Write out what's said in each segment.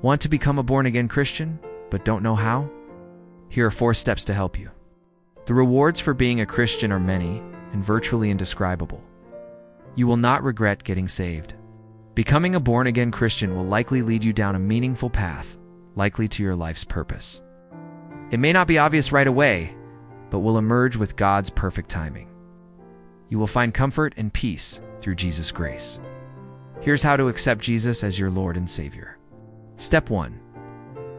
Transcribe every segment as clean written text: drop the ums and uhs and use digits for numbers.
Want to become a born-again Christian, but don't know how? Here are 4 steps to help you. The rewards for being a Christian are many and virtually indescribable. You will not regret getting saved. Becoming a born-again Christian will likely lead you down a meaningful path, likely to your life's purpose. It may not be obvious right away, but will emerge with God's perfect timing. You will find comfort and peace through Jesus' grace. Here's how to accept Jesus as your Lord and Savior. Step 1.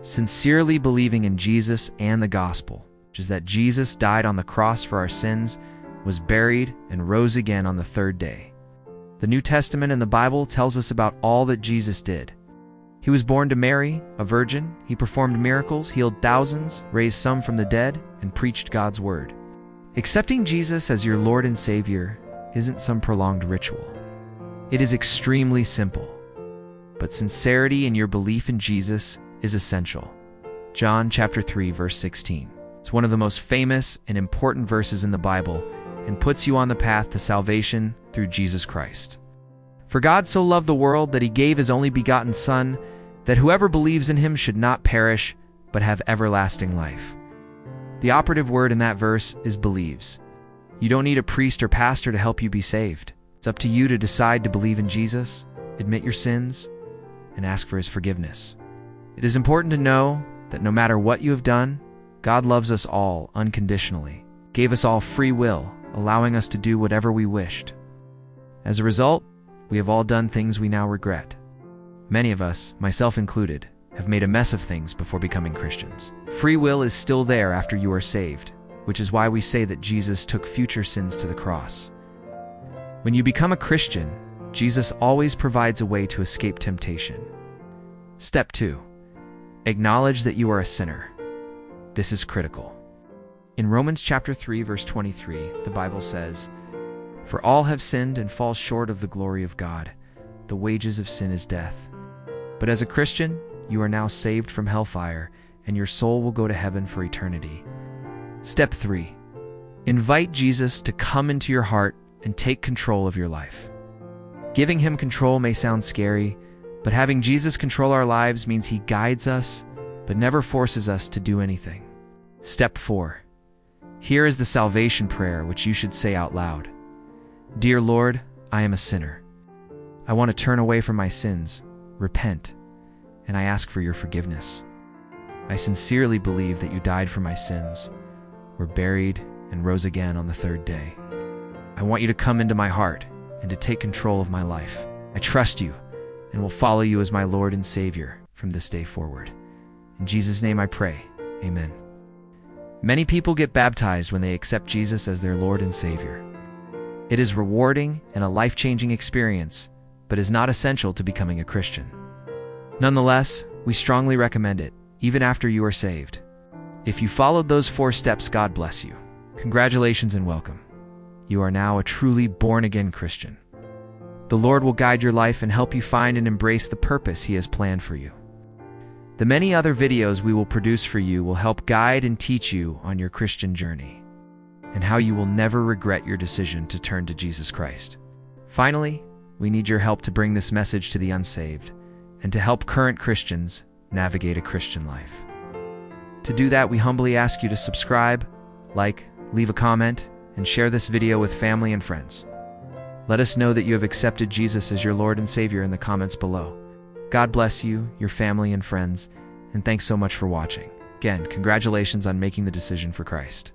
Sincerely believing in Jesus and the gospel, which is that Jesus died on the cross for our sins, was buried, and rose again on the 3rd day. The New Testament and the Bible tells us about all that Jesus did. He was born to Mary, a virgin. He performed miracles, healed thousands, raised some from the dead, and preached God's word. Accepting Jesus as your Lord and Savior isn't some prolonged ritual. It is extremely simple. But sincerity in your belief in Jesus is essential. John chapter 3, verse 16. It's one of the most famous and important verses in the Bible and puts you on the path to salvation through Jesus Christ. For God so loved the world that he gave his only begotten Son, that whoever believes in him should not perish, but have everlasting life. The operative word in that verse is believes. You don't need a priest or pastor to help you be saved. It's up to you to decide to believe in Jesus, admit your sins, and ask for his forgiveness. It is important to know that no matter what you have done, God loves us all unconditionally, gave us all free will, allowing us to do whatever we wished. As a result, we have all done things we now regret. Many of us, myself included, have made a mess of things before becoming Christians. Free will is still there after you are saved, which is why we say that Jesus took future sins to the cross. When you become a Christian, Jesus always provides a way to escape temptation. Step 2. Acknowledge that you are a sinner. This is critical. In Romans chapter 3, verse 23, the Bible says, "For all have sinned and fall short of the glory of God. The wages of sin is death." But as a Christian, you are now saved from hellfire, and your soul will go to heaven for eternity. Step 3. Invite Jesus to come into your heart and take control of your life. Giving him control may sound scary, but having Jesus control our lives means he guides us, but never forces us to do anything. Step 4. Here is the salvation prayer which you should say out loud. Dear Lord, I am a sinner. I want to turn away from my sins, repent, and I ask for your forgiveness. I sincerely believe that you died for my sins, were buried, and rose again on the 3rd day. I want you to come into my heart and to take control of my life. I trust you and will follow you as my Lord and Savior from this day forward. In Jesus' name I pray, amen. Many people get baptized when they accept Jesus as their Lord and Savior. It is rewarding and a life-changing experience, but is not essential to becoming a Christian. Nonetheless, we strongly recommend it, even after you are saved. If you followed those 4 steps, God bless you. Congratulations and welcome. You are now a truly born-again Christian. The Lord will guide your life and help you find and embrace the purpose he has planned for you. The many other videos we will produce for you will help guide and teach you on your Christian journey, and how you will never regret your decision to turn to Jesus Christ. Finally, we need your help to bring this message to the unsaved, and to help current Christians navigate a Christian life. To do that, we humbly ask you to subscribe, like, leave a comment, and share this video with family and friends. Let us know that you have accepted Jesus as your Lord and Savior in the comments below. God bless you, your family and friends, and thanks so much for watching. Again, congratulations on making the decision for Christ.